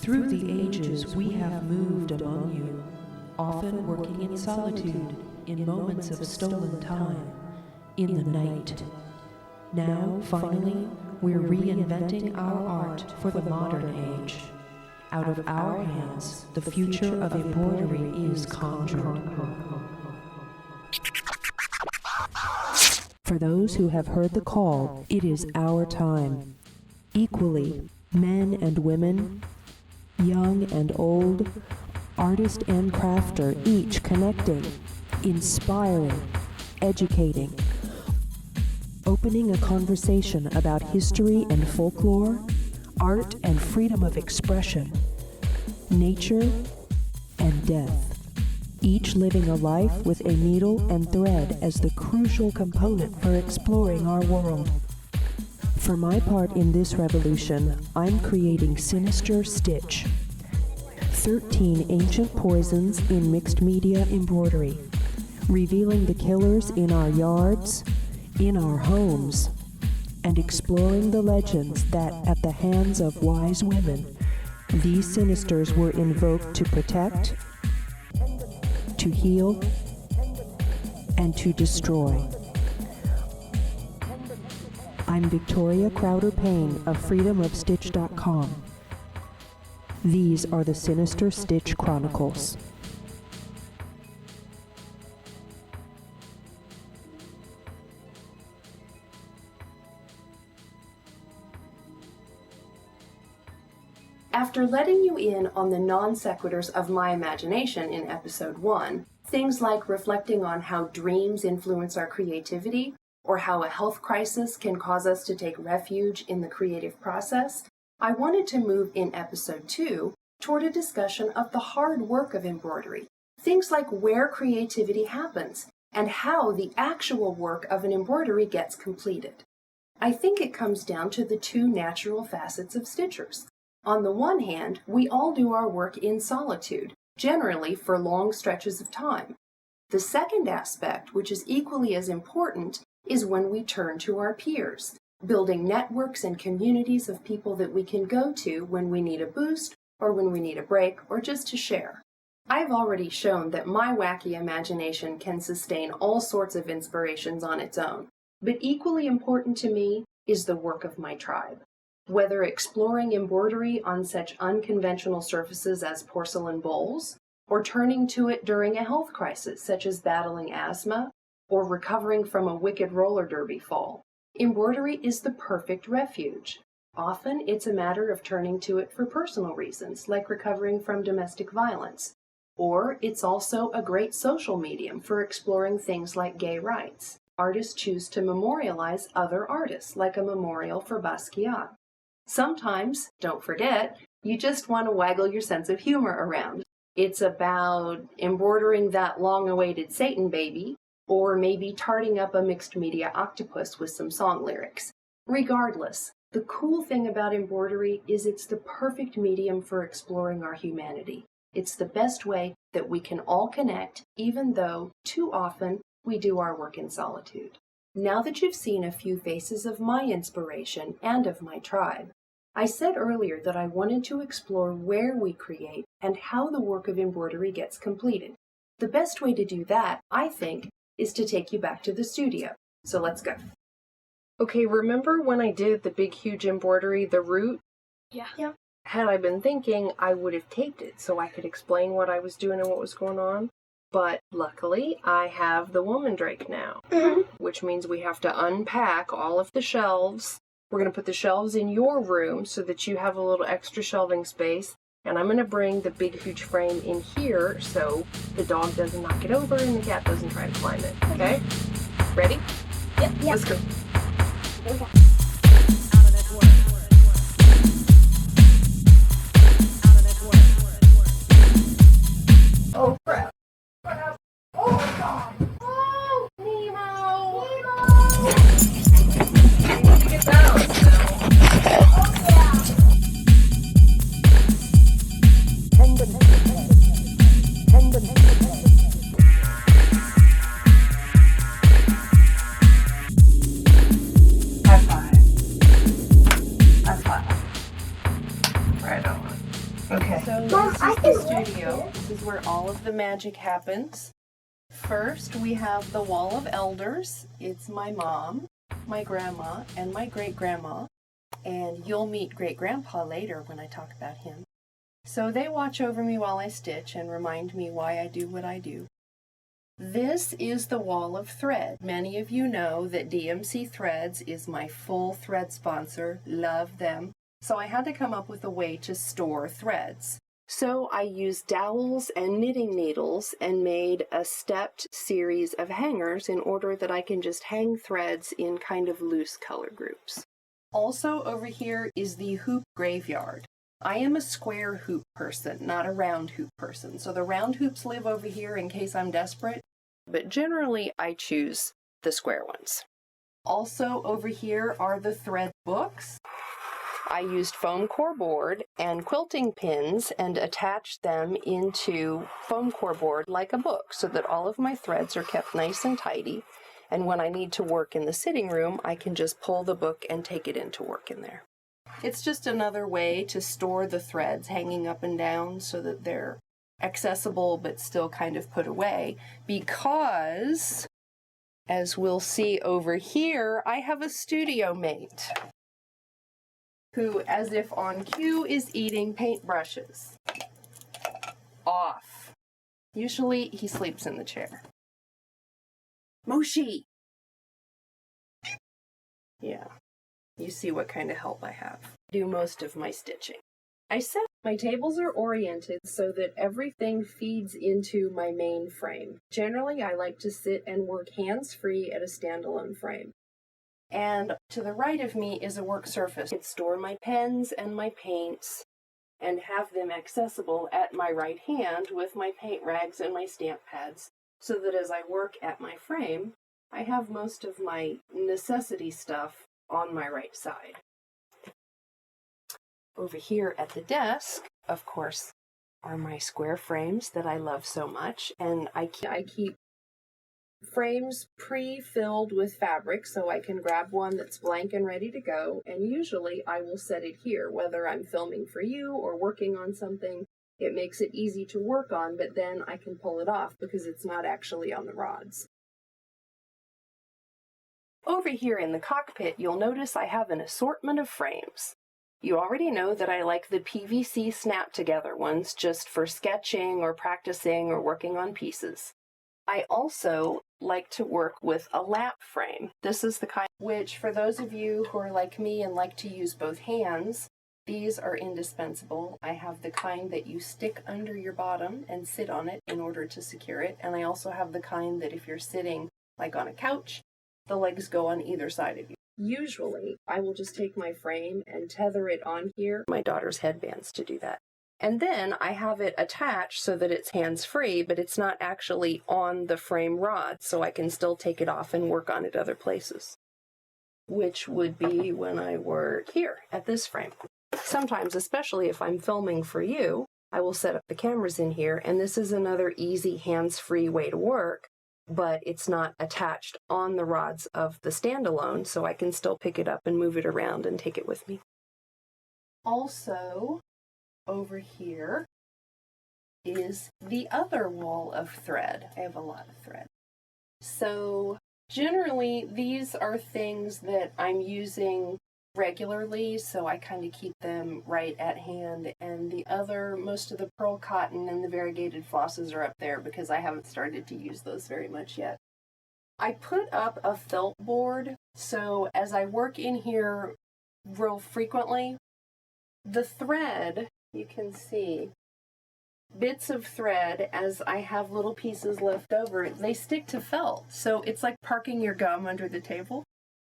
Through the ages we have moved among you, often working in solitude, in moments of stolen time, in the night. Now, finally, we're reinventing our art for the modern age. Out of our hands, the future of embroidery is conjured. For those who have heard the call, it is our time. Equally, men and women, young and old, artist and crafter, each connecting, inspiring, educating, opening a conversation about history and folklore, art and freedom of expression, nature and death, each living a life with a needle and thread as the crucial component for exploring our world. For my part in this revolution, I'm creating Sinister Stitch, 13 ancient poisons in mixed media embroidery, revealing the killers in our yards, in our homes, and exploring the legends that, at the hands of wise women, these sinisters were invoked to protect, to heal, and to destroy. I'm Victoria Crowder Payne of freedomofstitch.com. These are the Sinister Stitch Chronicles. After letting you in on the non sequiturs of my imagination in episode 1, things like reflecting on how dreams influence our creativity, or how a health crisis can cause us to take refuge in the creative process, I wanted to move in episode 2 toward a discussion of the hard work of embroidery, things like where creativity happens, and how the actual work of an embroidery gets completed. I think it comes down to the two natural facets of stitchers. On the one hand, we all do our work in solitude, generally for long stretches of time. The second aspect, which is equally as important, is when we turn to our peers, building networks and communities of people that we can go to when we need a boost, or when we need a break, or just to share. I've already shown that my wacky imagination can sustain all sorts of inspirations on its own, but equally important to me is the work of my tribe. Whether exploring embroidery on such unconventional surfaces as porcelain bowls, or turning to it during a health crisis such as battling asthma, or recovering from a wicked roller derby fall, embroidery is the perfect refuge. Often it's a matter of turning to it for personal reasons, like recovering from domestic violence. Or it's also a great social medium for exploring things like gay rights. Artists choose to memorialize other artists, like a memorial for Basquiat. Sometimes, don't forget, you just want to waggle your sense of humor around. It's about embroidering that long-awaited Satan baby, or maybe tarting up a mixed media octopus with some song lyrics. Regardless, the cool thing about embroidery is it's the perfect medium for exploring our humanity. It's the best way that we can all connect, even though, too often, we do our work in solitude. Now that you've seen a few faces of my inspiration and of my tribe, I said earlier that I wanted to explore where we create and how the work of embroidery gets completed. The best way to do that, I think, is to take you back to the studio. So let's go. Okay, remember when I did the big, huge embroidery, the root? Yeah. Had I been thinking, I would have taped it so I could explain what I was doing and what was going on. But luckily, I have the woman drake now, which means we have to unpack all of the shelves. We're going to put the shelves in your room so that you have a little extra shelving space. And I'm going to bring the big, huge frame in here so the dog doesn't knock it over and the cat doesn't try to climb it. Okay? Ready? Yep. Let's go. Okay. Oh, crap. Oh, my God. Oh, Nemo. Nemo. Get down. Oh, yeah. High five. Okay. So this is the studio. This is where all of the magic happens. First, we have the Wall of Elders. It's my mom, my grandma, and my great-grandma. And you'll meet great-grandpa later when I talk about him. So they watch over me while I stitch and remind me why I do what I do. This is the Wall of Thread. Many of you know that DMC Threads is my full thread sponsor. Love them. So I had to come up with a way to store threads. So I used dowels and knitting needles and made a stepped series of hangers in order that I can just hang threads in kind of loose color groups. Also over here is the hoop graveyard. I am a square hoop person, not a round hoop person. So the round hoops live over here in case I'm desperate, but generally I choose the square ones. Also over here are the thread books. I used foam core board and quilting pins and attached them into foam core board like a book so that all of my threads are kept nice and tidy. And when I need to work in the sitting room, I can just pull the book and take it into work in there. It's just another way to store the threads hanging up and down so that they're accessible but still kind of put away, because, as we'll see over here, I have a studio mate who, as if on cue, is eating paintbrushes. Off. Usually he sleeps in the chair. Moshi! Yeah, you see what kind of help I have. Do most of my stitching. I set my tables are oriented so that everything feeds into my main frame. Generally, I like to sit and work hands-free at a standalone frame. And to the right of me is a work surface. I can store my pens and my paints and have them accessible at my right hand with my paint rags and my stamp pads, so that as I work at my frame, I have most of my necessity stuff on my right side. Over here at the desk, of course, are my square frames that I love so much, and I keep frames pre-filled with fabric so I can grab one that's blank and ready to go, and usually I will set it here, whether I'm filming for you or working on something. It makes it easy to work on, but then I can pull it off because it's not actually on the rods. Over here in the cockpit, you'll notice I have an assortment of frames. You already know that I like the PVC snap-together ones just for sketching or practicing or working on pieces. I also like to work with a lap frame. This is the kind which, for those of you who are like me and like to use both hands, these are indispensable. I have the kind that you stick under your bottom and sit on it in order to secure it, and I also have the kind that if you're sitting like on a couch, the legs go on either side of you. Usually, I will just take my frame and tether it on here. My daughter's headbands to do that. And then I have it attached so that it's hands-free, but it's not actually on the frame rod, so I can still take it off and work on it other places. Which would be when I work here at this frame. Sometimes, especially if I'm filming for you, I will set up the cameras in here, and this is another easy hands-free way to work, but it's not attached on the rods of the standalone, so I can still pick it up and move it around and take it with me. Also, over here is the other wall of thread. I have a lot of thread. So generally, these are things that I'm using regularly, so I kind of keep them right at hand. And most of the pearl cotton and the variegated flosses are up there because I haven't started to use those very much yet. I put up a felt board, so as I work in here real frequently, the thread, you can see bits of thread, as I have little pieces left over, they stick to felt. So it's like parking your gum under the table,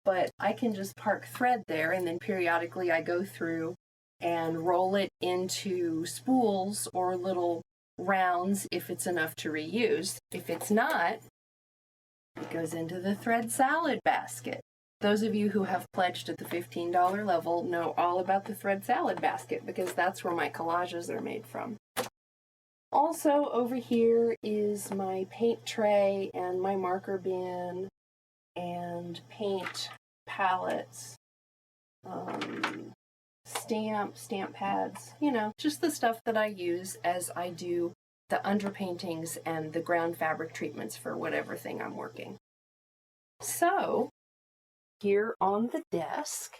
but I can just park thread there, and then periodically I go through and roll it into spools or little rounds if it's enough to reuse. If it's not, it goes into the thread salad basket. Those of you who have pledged at the $15 level know all about the thread salad basket because that's where my collages are made from. Also over here is my paint tray and my marker bin and paint palettes. stamp pads, just the stuff that I use as I do the underpaintings and the ground fabric treatments for whatever thing I'm working. So, here on the desk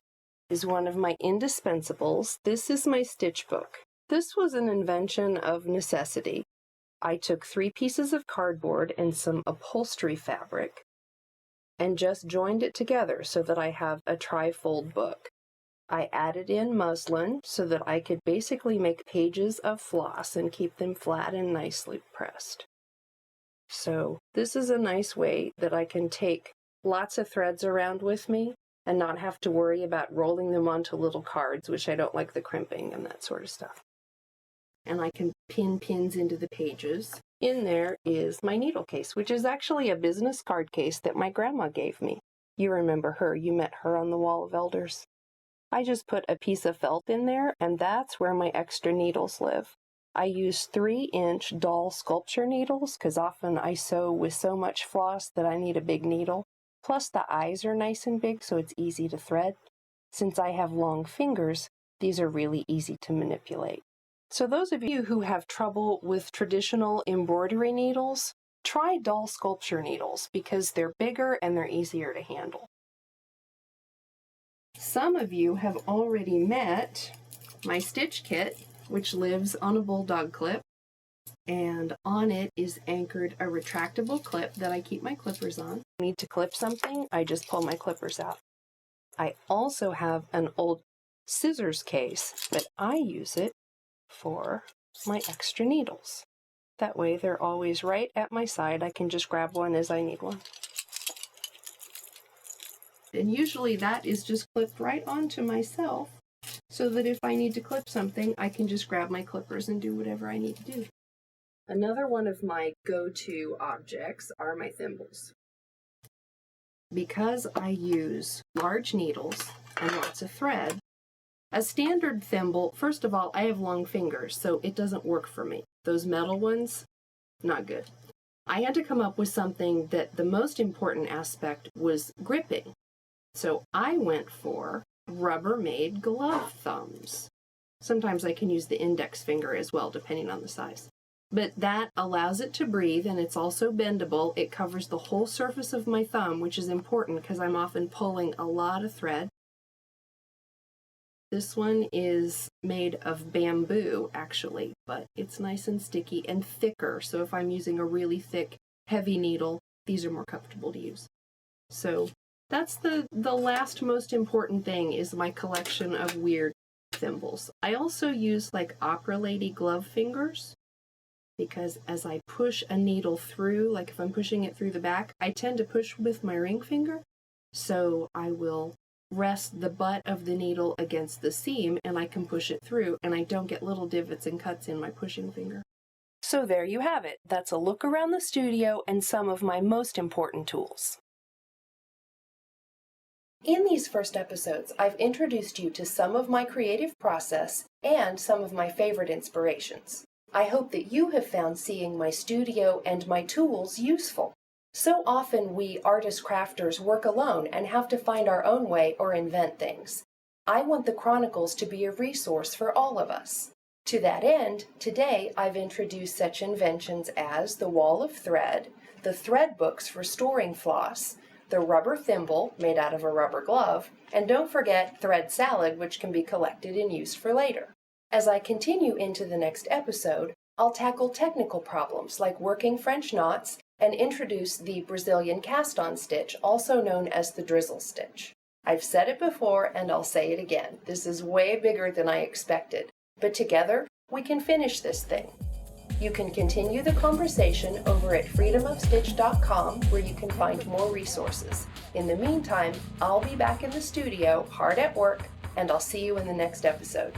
is one of my indispensables. This is my stitch book. This was an invention of necessity. I took 3 pieces of cardboard and some upholstery fabric and just joined it together so that I have a tri-fold book. I added in muslin so that I could basically make pages of floss and keep them flat and nicely pressed. So this is a nice way that I can take lots of threads around with me and not have to worry about rolling them onto little cards, which I don't like the crimping and that sort of stuff. And I can pin pins into the pages. In there is my needle case, which is actually a business card case that my grandma gave me. You remember her, you met her on the Wall of Elders. I just put a piece of felt in there, and that's where my extra needles live. I use 3-inch doll sculpture needles, because often I sew with so much floss that I need a big needle. Plus the eyes are nice and big, so it's easy to thread. Since I have long fingers, these are really easy to manipulate. So those of you who have trouble with traditional embroidery needles, try doll sculpture needles because they're bigger and they're easier to handle. Some of you have already met my stitch kit, which lives on a bulldog clip, and on it is anchored a retractable clip that I keep my clippers on. If I need to clip something, I just pull my clippers out. I also have an old scissors case, but I use it for my extra needles. That way they're always right at my side. I can just grab one as I need one. And usually that is just clipped right onto myself so that if I need to clip something, I can just grab my clippers and do whatever I need to do. Another one of my go-to objects are my thimbles. Because I use large needles and lots of thread, a standard thimble, first of all, I have long fingers, so it doesn't work for me. Those metal ones, not good. I had to come up with something that the most important aspect was gripping. So I went for Rubbermaid glove thumbs. Sometimes I can use the index finger as well, depending on the size. But that allows it to breathe, and it's also bendable. It covers the whole surface of my thumb, which is important because I'm often pulling a lot of thread. This one is made of bamboo, actually, but it's nice and sticky and thicker. So if I'm using a really thick, heavy needle, these are more comfortable to use. So that's the last most important thing is my collection of weird thimbles. I also use like opera lady glove fingers because as I push a needle through, like if I'm pushing it through the back, I tend to push with my ring finger. So I will rest the butt of the needle against the seam and I can push it through and I don't get little divots and cuts in my pushing finger. So there you have it. That's a look around the studio and some of my most important tools. In these first episodes, I've introduced you to some of my creative process and some of my favorite inspirations. I hope that you have found seeing my studio and my tools useful. So often we artist crafters work alone and have to find our own way or invent things. I want the Chronicles to be a resource for all of us. To that end, today I've introduced such inventions as the wall of thread, the thread books for storing floss, the rubber thimble made out of a rubber glove, and don't forget thread salad, which can be collected and used for later. As I continue into the next episode, I'll tackle technical problems like working French knots and introduce the Brazilian cast-on stitch, also known as the drizzle stitch. I've said it before and I'll say it again. This is way bigger than I expected, but together we can finish this thing. You can continue the conversation over at freedomofstitch.com where you can find more resources. In the meantime, I'll be back in the studio, hard at work, and I'll see you in the next episode.